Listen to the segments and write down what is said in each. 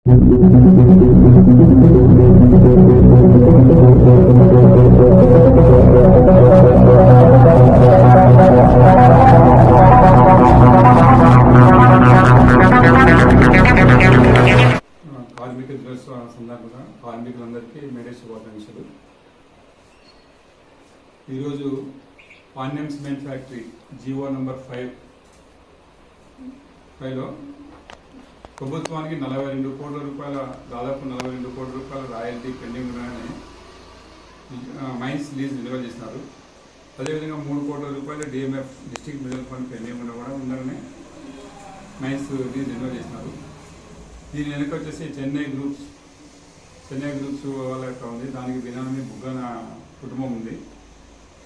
కార్మిక దినోత్సవ సందర్భంగా కార్మికులందరికీ మేడే శుభాకాంక్షలు. ఈరోజు Pandyam cement factory GO number 5లో ప్రభుత్వానికి 42 కోట్ల రూపాయల దాదాపు 42 కోట్ల రూపాయల రాయల్టీ పెండింగ్ ఉన్నాయని మైన్స్ లీజ్ విడుదల చేసినారు. అదేవిధంగా 3 కోట్ల రూపాయల DMF district mutual fund pending ఉన్న కూడా ఉందని మైన్స్ లీజ్ విడుదల చేసినారు. దీని వెనక వచ్చేసి చెన్నై గ్రూప్స్ వాళ్ళ యొక్క ఉంది. దానికి బినామీ బుగ్గన కుటుంబం ఉంది.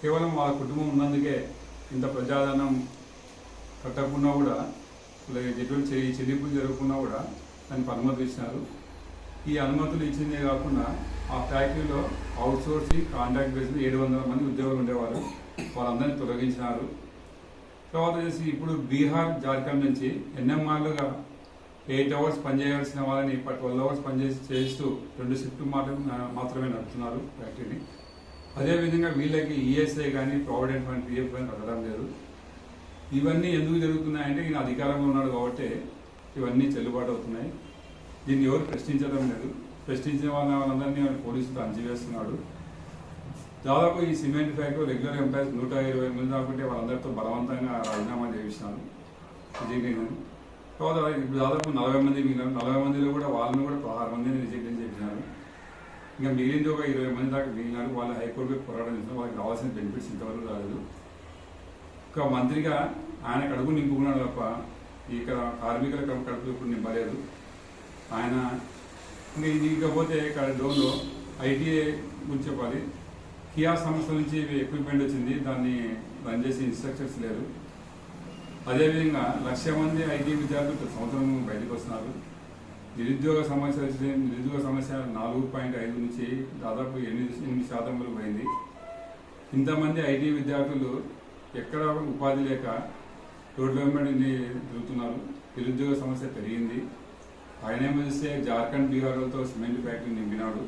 కేవలం వాళ్ళ కుటుంబం ఉన్నందుకే ఇంత ప్రజాధనం కట్టకుండా కూడా ఎటువంటి చెల్లింపులు జరగకుండా కూడా దానికి అనుమతులు ఇచ్చినారు. ఈ అనుమతులు ఇచ్చిందే కాకుండా ఆ ఫ్యాక్టరీలో అవుట్సోర్సింగ్ కాంట్రాక్ట్ బేస్లో 700 మంది ఉద్యోగులు ఉండేవారు. వాళ్ళందరినీ తొలగించినారు. తర్వాత వచ్చేసి ఇప్పుడు బీహార్, జార్ఖండ్ నుంచి ఎన్ఎంఆర్లుగా 8 అవర్స్ పనిచేయాల్సిన వాళ్ళని 12 అవర్స్ చేస్తూ 2 షిఫ్ట్ మాత్రమే నడుపుతున్నారు ఫ్యాక్టరీని. అదేవిధంగా వీళ్ళకి ఈఎస్ఐ కానీ ప్రావిడెంట్ ఫండ్ పిఎఫ్ కానీ కట్టడం లేదు. ఇవన్నీ ఎందుకు జరుగుతున్నాయంటే ఈయన అధికారంలో ఉన్నాడు కాబట్టి ఇవన్నీ చెల్లుబాటు అవుతున్నాయి. దీన్ని ఎవరు ప్రశ్నించడం లేదు. ప్రశ్నించిన వాళ్ళందరినీ పోలీసులు అంచివేస్తున్నాడు. దాదాపు ఈ సిమెంట్ ఫ్యాక్టరీ రెగ్యులర్ ఎంప్లాయీస్ 120 మంది దాకుంటే వాళ్ళందరితో బలవంతంగా రాజీనామా చేయించినారు. తర్వాత ఇప్పుడు దాదాపు 40 మంది మిగిలినారు. 40 మందిలో కూడా వాళ్ళని కూడా 16 మందిని రిజెక్ట్ చేసినారు. ఇంకా మిగిలింది ఒక 20 మంది దాకా మిగిలినారు. వాళ్ళు హైకోర్టుకి పోరాటం చేసినారు. వాళ్ళకి రావాల్సిన బెనిఫిట్స్ ఇంతవరకు రాలేదు. ఒక మంత్రిగా ఆయన కడుపు నింపుకున్నాడు తప్ప ఇక్కడ కార్మికుల కడుపు ఇప్పుడు నింపలేదు ఆయన. ఇకపోతే ఇక్కడ డోన్లో ఐటీఐ గురించి చెప్పాలి. కియా సంస్థ నుంచి ఎక్విప్మెంట్ వచ్చింది. దాన్ని రన్ చేసి ఇన్స్ట్రక్టర్స్ లేరు. అదేవిధంగా 1,00,000 మంది ఐటీ విద్యార్థులు ప్రతి సంవత్సరం బయటకు వస్తున్నారు. నిరుద్యోగ సమస్య 4.5 నుంచి దాదాపు 8% వరకు పోయింది. ఇంతమంది ఐటీ విద్యార్థులు ఎక్కడ ఉపాధి లేక రోడ్ల వెంబడి తిరుగుతున్నారు. నిరుద్యోగ సమస్య పెరిగింది. ఆయనేమో చూస్తే జార్ఖండ్, బీహార్లతో సిమెంట్ ఫ్యాక్టరీ నింపినాడు.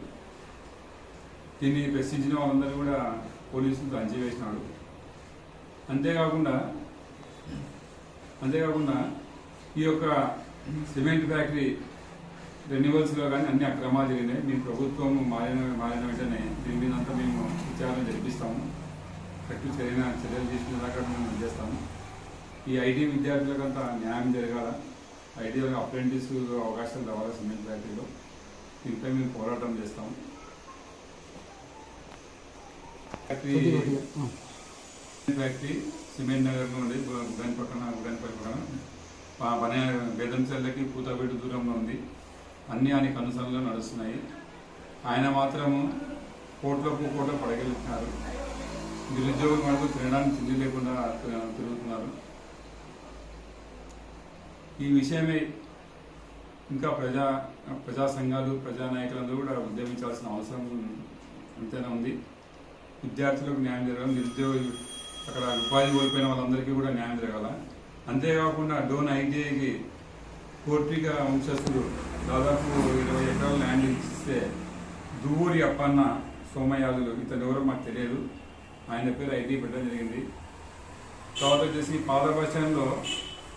దీన్ని ప్రశ్నించిన వాళ్ళందరూ కూడా పోలీసులు అంచివేసినాడు. అంతేకాకుండా ఈ యొక్క సిమెంట్ ఫ్యాక్టరీ రెన్యువల్స్లో కానీ అన్ని అక్రమాలు జరిగినాయి. మేము ప్రభుత్వం మారిన వెంటనే దీని మీద అంతా మేము విచారణ జరిపిస్తాము. కరెక్ట్ చర్యలు తీసుకునే దాకా మేము చేస్తాము. ఈ ఐటీ విద్యార్థులకంతా న్యాయం జరగాల. ఐటీలో అప్రెంటిస్ అవకాశాలు రావాలి సిమెంట్ ఫ్యాక్టరీలో. దీనిపై మేము పోరాటం చేస్తాము. ఫ్యాక్టరీ సిమెంట్ నగర్లో ఉండి ఉగానిపల్లి పక్కన బేదంచెల్లకి పూతబెట్టు దూరంలో ఉంది. అన్నీ ఆయన కనుసనలో నడుస్తున్నాయి. ఆయన మాత్రము కోట్ల పడగలుగుతున్నారు. నిరుద్యోగులు మనకు తినడానికి తిండి లేకుండా తిరుగుతున్నారు. ఈ విషయమై ఇంకా ప్రజా సంఘాలు, ప్రజానాయకులందరూ కూడా ఉద్యమించాల్సిన అవసరం ఎంతైనా ఉంది. విద్యార్థులకు న్యాయం జరగాలి. నిరుద్యోగులు అక్కడ ఉపాధి కోల్పోయిన వాళ్ళందరికీ కూడా న్యాయం జరగాల. అంతేకాకుండా డోన్ ఐటీఐకి కోర్టిక వంశస్థులు దాదాపు 20 ఎకరాల ల్యాండ్ ఇస్తే దువ్వూరి అప్పన్న సోమయాజులు ఇతను ఎవరో మాకు తెలియదు. ఆయన పేరు ఐటీ పెట్టడం జరిగింది. తర్వాత వచ్చేసి పాత బస్టాండ్లో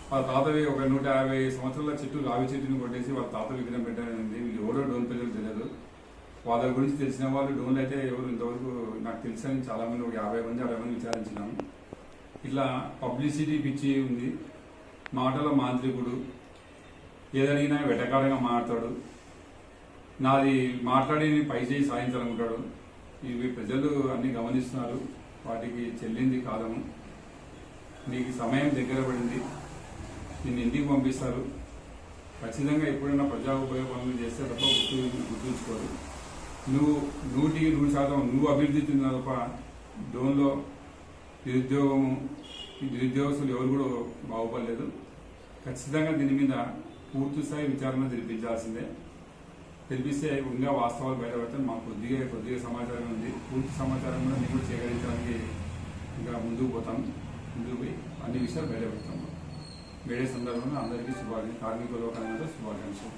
వాళ్ళ తాతవి ఒక 150 సంవత్సరాల చెట్టు రావి చెట్టుని కొట్టేసి వాళ్ళ తాత విగ్రహం పెట్టడం జరిగింది. వీళ్ళు ఎవరో డోన్ ప్రజలు తెలియదు. వాళ్ళ గురించి తెలిసిన వాళ్ళు డోన్లు అయితే ఎవరు ఇంతవరకు నాకు తెలుసని చాలామంది ఒక 50 మంది విచారించినాము. ఇట్లా పబ్లిసిటీ పిచ్చి ఉంది. మాటలో మాంత్రికుడు, ఏదడిగినా వెటకారంగా మాట్లాడతాడు. నాది మాట్లాడి పై చేయి సాధించాలనుకుంటాడు. ఇవి ప్రజలు అన్ని గమనిస్తున్నారు. వాటికి చెల్లింది కాలము. నీకు సమయం దగ్గర పడింది. నిన్ను ఇంటికి పంపిస్తారు. ఖచ్చితంగా ఎప్పుడైనా ప్రజా ఉపయోగ పనులు చేస్తే తప్ప గుర్తుంచుకోరు. నువ్వు 100% నువ్వు అభివృద్ధి చెందిన తప్ప డోన్లో నిరుద్యోగస్తులు ఎవరు కూడా బాగుపడలేదు. ఖచ్చితంగా దీని మీద పూర్తి స్థాయి విచారణ జరిపించాల్సిందే. తెలిపిస్తే ఇంకా వాస్తవాలు బయటపడితే మాకు కొద్దిగా సమాచారం ఉంది. పూర్తి సమాచారం కూడా మీకు సేకరించడానికి ఇంకా ముందుకు పోయి అన్ని విషయాలు బయటపెడతాము. వేరే సందర్భంగా అందరికీ కార్మిక లోకానికి శుభాకాంక్షలు.